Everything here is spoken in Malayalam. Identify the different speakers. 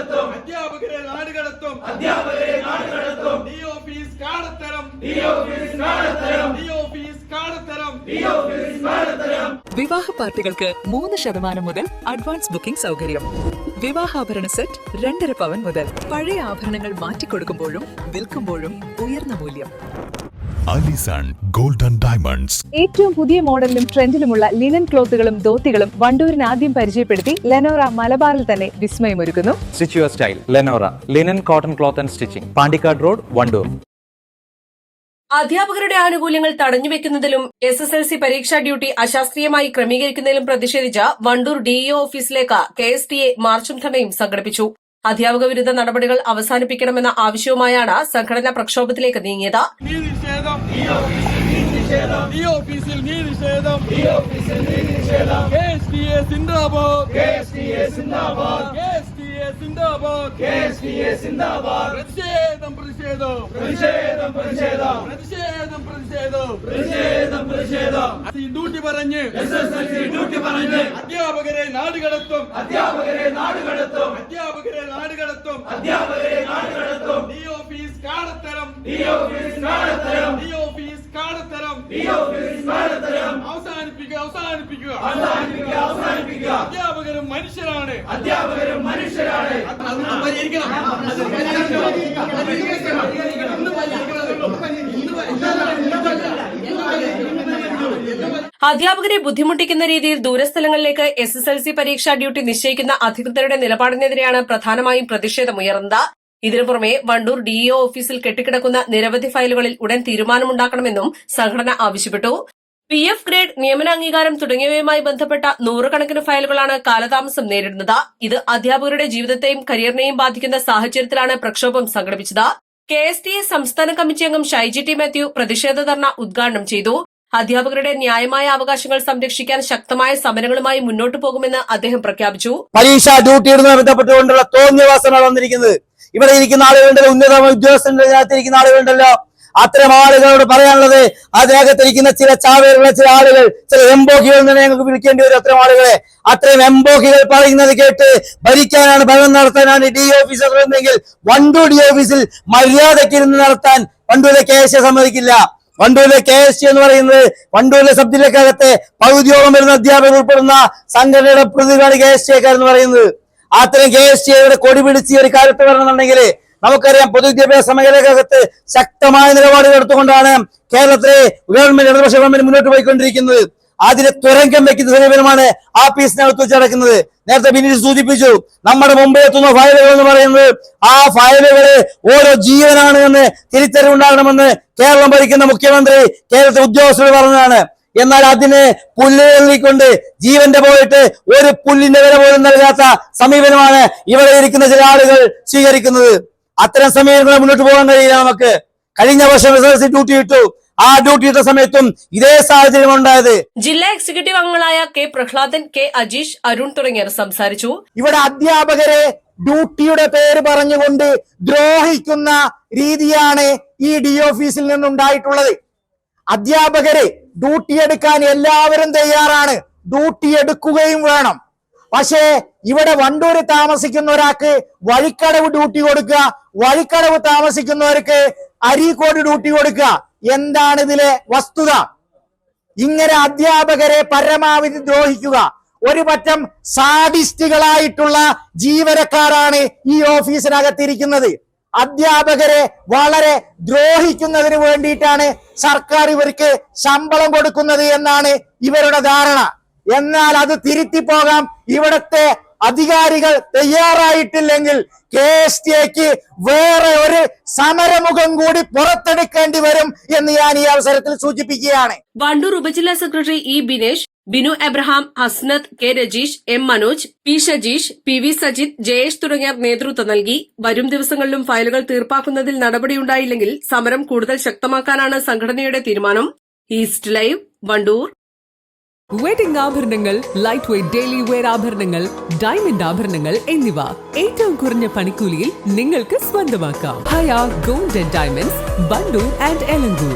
Speaker 1: അധ്യാപകരെ നാടുകടത്തും ഡിഒഫീസ് കാടത്തരം
Speaker 2: വിവാഹ പാർട്ടികൾക്ക് 3% മുതൽ അഡ്വാൻസ് ബുക്കിംഗ് സൗകര്യം. വിവാഹാഭരണ സെറ്റ് 2.5 പവൻ മുതൽ. പഴയ ആഭരണങ്ങൾ മാറ്റിക്കൊടുക്കുമ്പോഴും വിൽക്കുമ്പോഴും ഉയർന്ന മൂല്യം.
Speaker 3: Allison golden diamonds.
Speaker 4: ഏറ്റവും പുതിയ മോഡലിലും ട്രെൻഡിലുമുള്ള ലിനൻ ക്ലോത്തുകളും ധോത്തികളും വണ്ടൂരിന് ആദ്യം പരിചയപ്പെടുത്തി ലെനോറ മലബാറിൽ തന്നെ വിസ്മയമൊരുക്കുന്നു.
Speaker 5: Stitch your style Lenora linen cotton cloth and stitching, Pandikkad road, Wandoor.
Speaker 6: അധ്യാപകരുടെ ആനുകൂല്യങ്ങൾ തടഞ്ഞുവെക്കുന്നതിലും SSLC പരീക്ഷാ ഡ്യൂട്ടി അശാസ്ത്രീയമായി ക്രമീകരിക്കുന്നതിലും പ്രതിഷേധിച്ച് വണ്ടൂർ DEO ഓഫീസിലേക്ക് KSTA മാർച്ചും ധർണയും സംഘടിപ്പിച്ചു. അധ്യാപക വിരുദ്ധ നടപടികൾ അവസാനിപ്പിക്കണമെന്ന ആവശ്യവുമായാണ് സംഘടന പ്രക്ഷോഭത്തിലേക്ക് നീങ്ങിയത്.
Speaker 1: ഡ്യൂട്ടി പറഞ്ഞ് അധ്യാപകരെ നാടുകടത്തും ഡിഒഫീസ് കാടത്തരം അവസാനിപ്പിക്കുക. അധ്യാപകരും മനുഷ്യരാണ്.
Speaker 6: അധ്യാപകരെ ബുദ്ധിമുട്ടിക്കുന്ന രീതിയിൽ ദൂരസ്ഥലങ്ങളിലേക്ക് SSLC പരീക്ഷാ ഡ്യൂട്ടി നിശ്ചയിക്കുന്ന അധികൃതരുടെ നിലപാടിനെതിരെയാണ് പ്രധാനമായും പ്രതിഷേധമുയർന്നത്. ഇതിനു പുറമെ വണ്ടൂർ DEO ഓഫീസിൽ കെട്ടിക്കിടക്കുന്ന നിരവധി ഫയലുകളിൽ ഉടൻ തീരുമാനമുണ്ടാക്കണമെന്നും സംഘടന ആവശ്യപ്പെട്ടു. PF ഗ്രേഡ്, നിയമനാംഗീകാരം തുടങ്ങിയവയുമായി ബന്ധപ്പെട്ട നൂറുകണക്കിന് ഫയലുകളാണ് കാലതാമസം നേരിടുന്നത്. ഇത് അധ്യാപകരുടെ ജീവിതത്തെയും കരിയറിനെയും ബാധിക്കുന്ന സാഹചര്യത്തിലാണ് പ്രക്ഷോഭം സംഘടിപ്പിച്ചത്. KSTA സംസ്ഥാന കമ്മിറ്റി അംഗം ഷൈജി ടി മാത്യു പ്രതിഷേധ ധർണ ഉദ്ഘാടനം ചെയ്തു. അധ്യാപകരുടെ ന്യായമായ അവകാശങ്ങൾ സംരക്ഷിക്കാൻ ശക്തമായ സമരങ്ങളുമായി മുന്നോട്ടു പോകുമെന്ന് അദ്ദേഹം പ്രഖ്യാപിച്ചു.
Speaker 7: പരീക്ഷാ ഡ്യൂട്ടിയുമായി ബന്ധപ്പെട്ടുകൊണ്ടുള്ള തോന്നിയവാസമാണ് വന്നിരിക്കുന്നത്. ഇവിടെ ഇരിക്കുന്ന ആളുകളുണ്ടല്ലോ, ഉന്നത ഉദ്യോഗസ്ഥരിക്കുന്ന ആളുകളുണ്ടല്ലോ, അത്തരം ആളുകളോട് പറയാനുള്ളത്, അതിനകത്തിരിക്കുന്ന ചില ചാവേറുള്ള ചില ആളുകൾ, ചില എംബോക്കികൾ തന്നെ ഞങ്ങൾക്ക് വിളിക്കേണ്ടി വരും. അത്രയും എംബോക്കികൾ പറയുന്നത് കേട്ട് ഭരിക്കാനാണ്, ഭരണം നടത്താനാണ് DEO ഓഫീസർ എന്നെങ്കിൽ വണ്ടൂർ DEO ഓഫീസിൽ മര്യാദയ്ക്ക് ഇരുന്ന് നടത്താൻ വണ്ടൂരിലെ KSTA സമ്മതിക്കില്ല. വണ്ടൂരിലെ KSTA എന്ന് പറയുന്നത് വണ്ടൂരിലെ സബ് ജില്ലക്കകത്തെ പകുതിയോളം വരുന്ന അധ്യാപകർ ഉൾപ്പെടുന്ന സംഘടനയുടെ പ്രതിനിധികളാണ് KSTA എന്ന് പറയുന്നത്. അത്തരം KSTA കൊടി പിടിച്ച് ഒരു കാര്യത്തിൽ വരണമെന്നുണ്ടെങ്കിൽ നമുക്കറിയാം, പൊതുവിദ്യാഭ്യാസ മേഖലക്കകത്ത് ശക്തമായ നിലപാടുകൾ എടുത്തുകൊണ്ടാണ് കേരളത്തിലെ ഇടതുപക്ഷ ഗവൺമെന്റ് മുന്നോട്ട് പോയിക്കൊണ്ടിരിക്കുന്നത്. അതിന് തുരങ്കം വെക്കുന്ന സമീപനമാണ് ആഫീസിനകത്ത് വെച്ച് നടക്കുന്നത്. നേരത്തെ ബിനീഷ് സൂചിപ്പിച്ചു, നമ്മുടെ മുമ്പിൽ എത്തുന്ന ഫയലുകൾ എന്ന് പറയുന്നത് ആ ഫയലുകള് ഓരോ ജീവനാണ് എന്ന് തിരിച്ചറിവുണ്ടാകണമെന്ന് കേരളം ഭരിക്കുന്ന മുഖ്യമന്ത്രി കേരളത്തിലെ ഉദ്യോഗസ്ഥരോട് പറഞ്ഞതാണ്. എന്നാൽ അതിന് പുല്ലുകൊണ്ട് ജീവന്റെ പോയിട്ട് ഒരു പുല്ലിന്റെ വില പോലും നൽകാത്ത സമീപനമാണ് ഇവിടെ ഇരിക്കുന്ന ചില ആളുകൾ സ്വീകരിക്കുന്നത്. അത്തരം സമീപനങ്ങളെ മുന്നോട്ട് പോകാൻ കഴിയില്ല നമുക്ക്. കഴിഞ്ഞ വർഷം SSLC ഡ്യൂട്ടി ഇട്ടു. ആ ഡ്യൂട്ടി ഇട്ട സമയത്തും ഇതേ സാഹചര്യം ഉണ്ടായത്.
Speaker 6: ജില്ലാ എക്സിക്യൂട്ടീവ് അംഗങ്ങളായ K പ്രഹ്ലാദൻ, K അജീഷ്, അരുൺ തുടങ്ങിയവർ സംസാരിച്ചു.
Speaker 8: ഇവിടെ അധ്യാപകരെ ഡ്യൂട്ടിയുടെ പേര് പറഞ്ഞുകൊണ്ട് ദ്രോഹിക്കുന്ന രീതിയാണ് ഈ DEO ഓഫീസിൽ നിന്നുണ്ടായിട്ടുള്ളത്. അധ്യാപകരെ ഡ്യൂട്ടി എടുക്കാൻ എല്ലാവരും തയ്യാറാണ്, ഡ്യൂട്ടി എടുക്കുകയും വേണം. പക്ഷേ ഇവിടെ വണ്ടൂര് താമസിക്കുന്ന ഒരാൾക്ക് വഴിക്കടവ് ഡ്യൂട്ടി കൊടുക്കുക, വഴിക്കടവ് താമസിക്കുന്നവർക്ക് അരീക്കോട് ഡ്യൂട്ടി കൊടുക്കുക. എന്താണ് ഇതിലെ വസ്തുത? ഇങ്ങനെ അധ്യാപകരെ പരമാവധി ദ്രോഹിക്കുക. ഒരു പറ്റം സാഡിസ്റ്റുകളായിട്ടുള്ള ജീവനക്കാരാണ് ഈ ഓഫീസിനകത്തിരിക്കുന്നത്. അധ്യാപകരെ വളരെ ദ്രോഹിക്കുന്നതിന് വേണ്ടിയിട്ടാണ് സർക്കാർ ഇവർക്ക് ശമ്പളം കൊടുക്കുന്നത് എന്നാണ് ഇവരുടെ ധാരണ. എന്നാൽ അത് തിരുത്തി പോകാം. ഇവിടത്തെ അധികാരികൾ തയ്യാറായിട്ടില്ലെങ്കിൽ KSTAക്ക് വേറെ ഒരു സമരമുഖം കൂടി പുറത്തെടുക്കേണ്ടി വരും എന്ന് ഞാൻ ഈ അവസരത്തിൽ സൂചിപ്പിക്കുകയാണ്.
Speaker 6: വണ്ടൂർ ഉപജില്ലാ secretary E Binesh, Binu Abraham, Hasnath, K Rajeesh, M Manoj, P Shajeesh, PV Sajith, Jayesh തുടങ്ങിയവർ നേതൃത്വം നൽകി. വരും ദിവസങ്ങളിലും ഫയലുകൾ തീർപ്പാക്കുന്നതിൽ നടപടിയുണ്ടായില്ലെങ്കിൽ സമരം കൂടുതൽ ശക്തമാക്കാനാണ് സംഘടനയുടെ തീരുമാനം. East live, Wandoor.
Speaker 2: വെഡിംഗ് ആഭരണങ്ങൾ, ലൈറ്റ് വെയ്റ്റ് ഡെയിലി വെയർ ആഭരണങ്ങൾ, ഡയമണ്ട് ആഭരണങ്ങൾ എന്നിവ ഏറ്റവും കുറഞ്ഞ പണിക്കൂലിയിൽ നിങ്ങൾക്ക് സ്വന്തമാക്കാം. Haya gold and diamonds, Wandoor and Elankur.